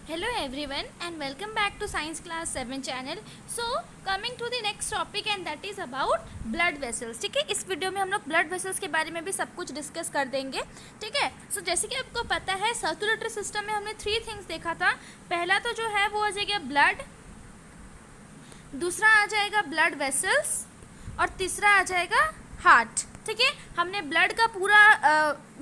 Hello everyone and welcome back to Science Class 7 channel. So coming to the next topic and that is about blood vessels. ठीक है, इस video में हम लोग blood vessels के बारे में भी सब कुछ डिस्कस कर देंगे. ठीक है, सो जैसे कि आपको पता है सर्कुलेटरी सिस्टम में हमने 3 थिंग्स देखा था. पहला तो जो है वो आ जाएगा ब्लड, दूसरा आ जाएगा ब्लड वेसल्स और तीसरा आ जाएगा हार्ट. ठीक है, हमने ब्लड का पूरा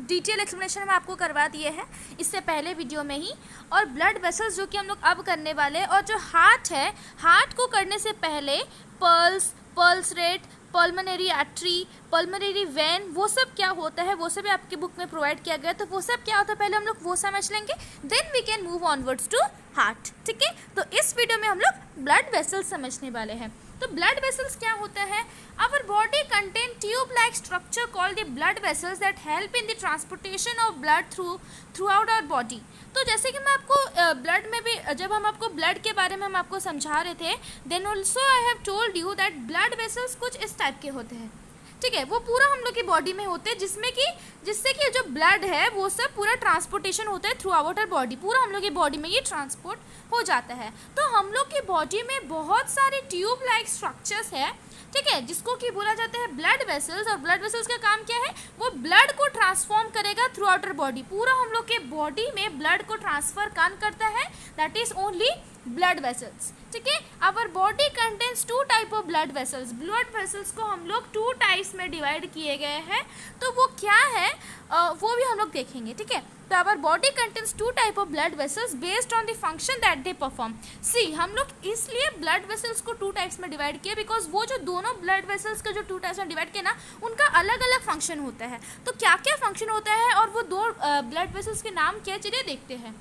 डिटेल एक्सप्लेनेशन हम आपको करवा दिए हैं इससे पहले वीडियो में ही. और ब्लड वेसल्स जो कि हम लोग अब करने वाले हैं, और जो हार्ट है, हार्ट को करने से पहले pulse rate, pulmonary artery, pulmonary vein, वो सब क्या होता है वो सब आपके बुक में प्रोवाइड किया गया. तो वो सब क्या होता है पहले हम लोग वो समझ लेंगे, then we can move onwards to heart. ठीक है, तो इस वीडियो में हम लोग ब्लड वेसल्स समझने वाले हैं. तो ब्लड वेसल्स क्या होता है? Our body contain tube like structure called the blood vessels that help in the transportation of blood throughout our body. तो जैसे कि मैं आपको ब्लड में भी, जब हम आपको ब्लड के बारे में हम आपको समझा रहे थे, then also I have told you that blood vessels कुछ इस टाइप के होते हैं. ठीक है, वो पूरा हम लोग की बॉडी में होते हैं जिससे कि जो ब्लड है वो सब पूरा ट्रांसपोर्टेशन होता है थ्रू आउट आवर बॉडी. पूरा हम लोग की बॉडी में ये ट्रांसपोर्ट हो जाता है. तो हम लोग की बॉडी में बहुत सारे ट्यूब लाइक स्ट्रक्चर्स है. ठीक है, जिसको कि बोला जाता है ब्लड वेसल्स. और ब्लड वेसल्स का काम क्या है? वो ब्लड को ट्रांसफॉर्म करेगा थ्रू आउट आवर बॉडी. पूरा हम लोग के बॉडी में ब्लड को ट्रांसफर काम करता है, that is only blood vessels. ठीक है, our body contains 2 type of blood vessels. Blood vessels को हम लोग 2 टाइप्स में डिवाइड किए गए हैं. तो वो क्या है वो भी हम लोग देखेंगे. ठीक है, तो our body contains 2 type of blood vessels based on the function that they perform. See, हम लोग इसलिए ब्लड वेसल्स को 2 टाइप्स में डिवाइड किए बिकॉज वो जो दोनों ब्लड वेसल्स के जो 2 टाइप्स में डिवाइड किए ना, उनका अलग अलग फंक्शन होता है. तो क्या क्या फंक्शन होता है और वो 2 ब्लड वेसल्स के नाम क्या, चलिए देखते हैं.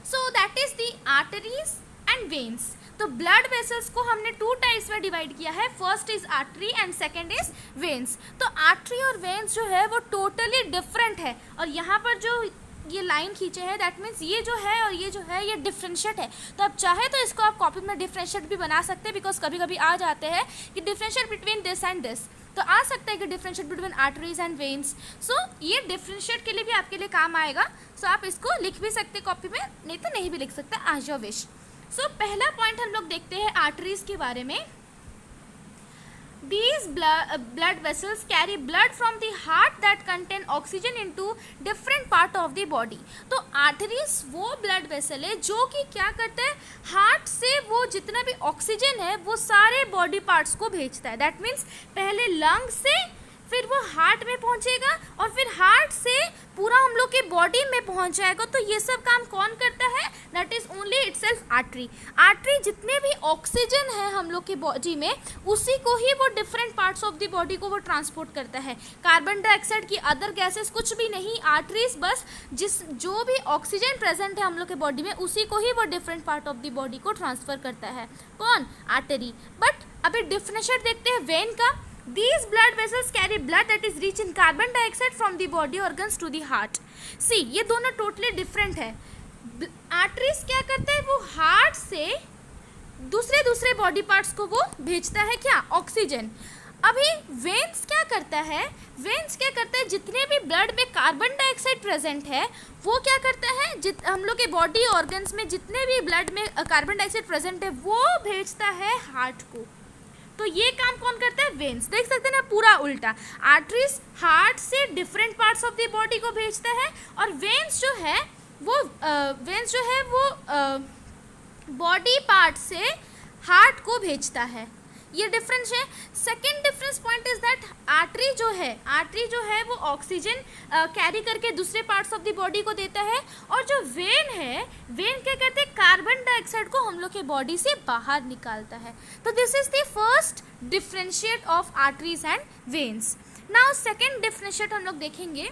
So that is the arteries and veins. तो ब्लड वेसल्स को हमने 2 टाइप्स में डिवाइड किया है. First is artery and second is veins. तो आर्टरी और वेन्स जो है वो टोटली डिफरेंट है. और यहाँ पर जो ये लाइन खींचे हैं, दैट मीन्स ये जो है और ये जो है ये डिफ्रेंशिएट है. तो आप चाहे तो इसको आप कॉपी में डिफ्रेंशिएट भी बना सकते हैं, बिकॉज कभी कभी आ जाते हैं कि differentiate between this and this. तो आ सकता है कि differentiate between arteries and veins. So ये डिफ्रेंशिएट के लिए भी आपके लिए काम आएगा. सो आप इसको लिख भी सकते कॉपी में, नहीं तो नहीं भी लिख सकते, एज योर विश. सो पहला पॉइंट हम लोग देखते हैं आर्टरीज के बारे में. These blood vessels carry blood from the heart that contain oxygen into different part of the body. तो आर्टरीज वो ब्लड वेसल है जो कि क्या करता है, हार्ट से वो जितना भी ऑक्सीजन है वो सारे बॉडी पार्ट्स को भेजता है. दैट मीन्स पहले लंग से फिर वो हार्ट में पहुंचेगा और फिर हार्ट से पूरा हम लोग के बॉडी में पहुंच जाएगा. तो ये सब काम कौन करता है? That is only itself artery. Artery जितने भी ऑक्सीजन है हम लोग के बॉडी में, उसी को ही वो different parts of the body को वो ट्रांसपोर्ट करता है. कार्बन डाइऑक्साइड की अदर गैसेस कुछ भी नहीं. आर्टरीज बस जो भी ऑक्सीजन प्रेजेंट है हम लोग के बॉडी में, उसी को ही वो different part of the body को ट्रांसफर करता है. कौन? आर्टरी. बट अभी डिफरेंशिएट देखते हैं वेन का. These blood vessels carry blood that is rich in carbon dioxide from the body organs to the heart. See, ये दोनों totally different है. Arteries क्या करता है, वो हार्ट से दूसरे बॉडी पार्ट्स को वो भेजता है क्या? ऑक्सीजन. अभी वेन्स क्या करता है? वेन्स क्या करता है, जितने भी ब्लड में कार्बन डाइऑक्साइड प्रेजेंट है वो क्या करता है, हम लोग के बॉडी ऑर्गन्स में जितने भी ब्लड में कार्बन डाइऑक्साइड प्रेजेंट है वो भेजता है हार्ट को. तो ये काम कौन करता है? वेन्स. देख सकते हैं ना, पूरा उल्टा. आर्टरीज हार्ट से different parts of the body को भेजता है और वेन्स जो है वो बॉडी पार्ट से हार्ट को भेजता है. ये डिफरेंस है. Second difference point is that artery जो है वो ऑक्सीजन कैरी करके दूसरे पार्ट्स ऑफ द बॉडी को देता है. और जो वेन है, वेन क्या कहते हैं, कार्बन डाइऑक्साइड को हम लोग के बॉडी से बाहर निकालता है. तो this is the first differentiate of arteries and veins. Now second differentiate हम लोग देखेंगे.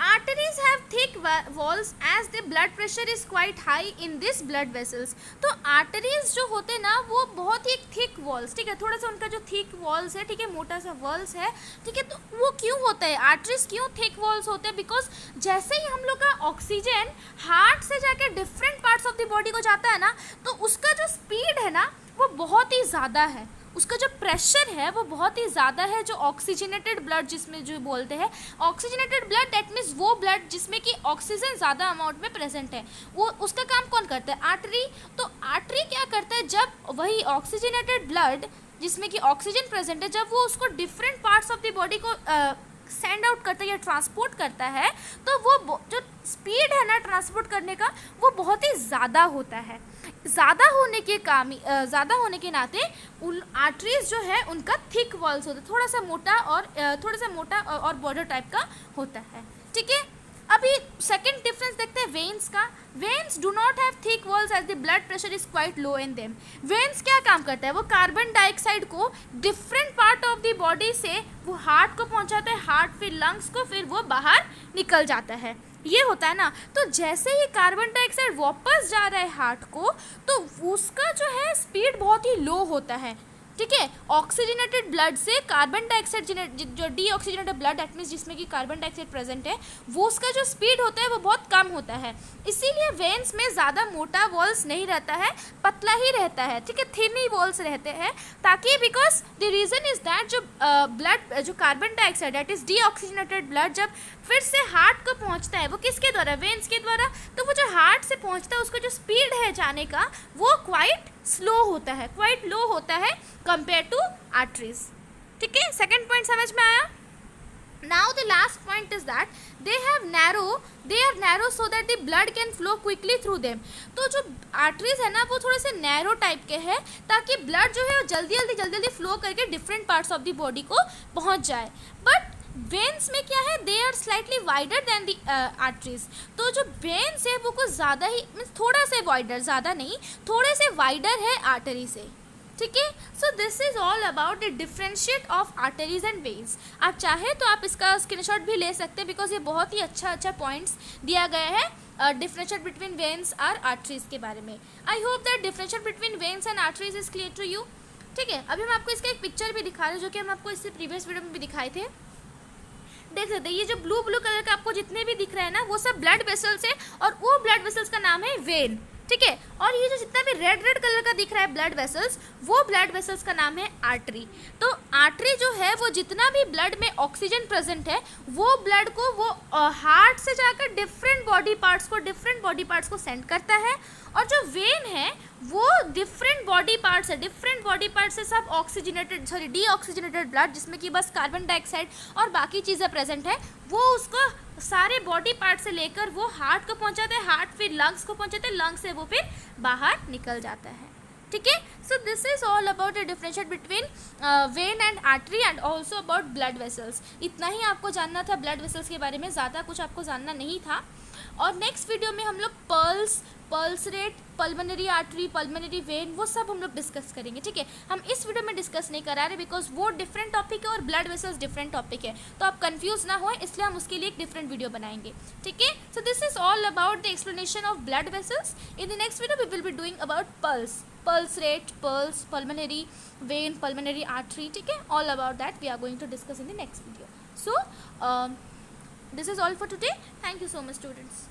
Arteries have thick walls as the blood pressure is quite high in this blood vessels. तो arteries जो होते हैं ना वो बहुत ही thick walls, ठीक है, थोड़ा सा उनका जो thick walls है, ठीक है, मोटा सा walls है, ठीक है. तो वो क्यों होता है, arteries क्यों thick walls होते हैं? बिकॉज जैसे ही हम लोग का ऑक्सीजन हार्ट से जाके different parts of the body को जाता है ना, तो उसका जो स्पीड है ना वो बहुत ही ज़्यादा है. उसका जो प्रेशर है वो बहुत ही ज़्यादा है, जो ऑक्सीजनेटेड ब्लड जिसमें जो बोलते हैं ऑक्सीजनेटेड ब्लड, दैट मीन्स वो ब्लड जिसमें कि ऑक्सीजन ज़्यादा अमाउंट में प्रेजेंट है, वो उसका काम कौन करता है? आर्टरी। तो आर्टरी क्या करता है, जब वही ऑक्सीजनेटेड ब्लड जिसमें कि ऑक्सीजन प्रेजेंट है, जब वो उसको different parts of the body को सेंड आउट करता है या ट्रांसपोर्ट करता है, तो वो जो स्पीड है ना ट्रांसपोर्ट करने का वो बहुत ही ज़्यादा होता है। ज़्यादा होने के नाते उन आर्टरीज जो है उनका थिक वॉल्स होता है, थोड़ा सा मोटा और बॉर्डर टाइप का होता है। ठीक है, अभी सेकंड डिफरेंस देखते हैं वेन्स का। Veins do not have thick walls as the blood pressure is quite low in them. Veins क्या काम करता है, वो कार्बन डाइऑक्साइड को different part of the body से वो हार्ट को पहुंचाता है, हार्ट फिर लंग्स को, फिर वो बाहर निकल जाता है, ये होता है ना। तो जैसे ही कार्बन डाइऑक्साइड वापस जा रहा है हार्ट को, तो उसका जो है स्पीड बहुत ही लो होता है। ठीक है, ऑक्सीजनेटेड ब्लड से कार्बन डाइऑक्साइड जो डीऑक्सीजनेटेड ब्लड दैट मीन्स जिसमें कि कार्बन डाइऑक्साइड प्रेजेंट है, वो उसका जो स्पीड होता है वो बहुत कम होता है। इसीलिए वेन्स में ज़्यादा मोटा वॉल्स नहीं रहता है, पतला ही रहता है। ठीक है, थिन ही वॉल्स रहते हैं, ताकि because the reason is that जो ब्लड जो carbon dioxide that is deoxygenated blood जब फिर से हार्ट को पहुंचता है, वो किसके द्वारा? वेन्स के द्वारा। तो वो जो हार्ट से पहुंचता है उसका जो स्पीड है जाने का वो क्वाइट स्लो होता है, क्वाइट लो होता है कंपेयर टू आर्टरीज। ठीक है, सेकंड पॉइंट समझ में आया। Now the last point is that they are narrow so that the blood can flow quickly through them. तो जो आर्टरीज है ना वो थोड़े से नैरो टाइप के हैं, ताकि ब्लड जो है जल्दी फ्लो करके different parts of the body को पहुंच जाए। बट वेन्स में क्या है, they are slightly wider than the arteries. तो जो वेन्स है वो कुछ ज़्यादा ही मीन्स थोड़ा से वाइडर, ज़्यादा नहीं, थोड़े से वाइडर है आर्टरी से। ठीक है, so this is all about the differentiate of arteries and veins. आप चाहे तो आप इसका स्क्रीनशॉट भी ले सकते हैं, बिकॉज ये बहुत ही अच्छा पॉइंट्स दिया गया है डिफरेंशिएट बिटवीन वेन्स और आर्टरीज के बारे में। I hope that differentiate between veins and arteries is clear to you. ठीक है, अभी हम आपको इसका एक पिक्चर भी दिखा रहे हैं, जो कि हम आपको इससे प्रीवियस वीडियो में भी दिखाए थे। देख सकते हैं, ये जो ब्लू कलर का आपको जितने भी दिख रहे हैं ना, वो सब ब्लड वेसल्स है, और वो ब्लड वेसल्स का नाम है वेन। ठीक है, और ये जो जितना भी रेड कलर का दिख रहा है ब्लड वेसल्स, वो ब्लड वेसल्स का नाम है आर्टरी। तो आर्टरी जो है वो जितना भी ब्लड में ऑक्सीजन प्रेजेंट है, वो ब्लड को वो हार्ट से जाकर डिफरेंट बॉडी पार्ट्स को सेंड करता है। और जो वेन है वो डिफरेंट बॉडी पार्ट्स से सब डीऑक्सीजनेटेड ब्लड जिसमें कि बस कार्बन डाइऑक्साइड और बाकी चीज़ें प्रेजेंट है, वो उसको सारे बॉडी पार्ट से लेकर वो हार्ट को पहुंचाता है, हार्ट फिर लंग्स को पहुंचाता है, लंग्स से वो फिर बाहर निकल जाता है। ठीक है, so this is all about the differentiate between when and artery and also about blood vessels. इतना ही आपको जानना था ब्लड वेसल्स के बारे में, ज़्यादा कुछ आपको जानना नहीं था। और नेक्स्ट वीडियो में हम लोग pulse rate, pulmonary artery, pulmonary vein, वो सब हम लोग डिस्कस करेंगे। ठीक है, हम इस वीडियो में डिस्कस नहीं करा रहे, बिकॉज वो डिफरेंट टॉपिक है और ब्लड वेसल्स डिफरेंट टॉपिक है, तो आप कंफ्यूज ना हो, इसलिए हम उसके लिए एक डिफरेंट वीडियो बनाएंगे। ठीक है, so this is all about the explanation of blood vessels. In the next video we will be doing about pulse rate, pulmonary vein, pulmonary artery. ठीक है, all about that we are going to discuss in the next video. So this is all for today. Thank you so much students.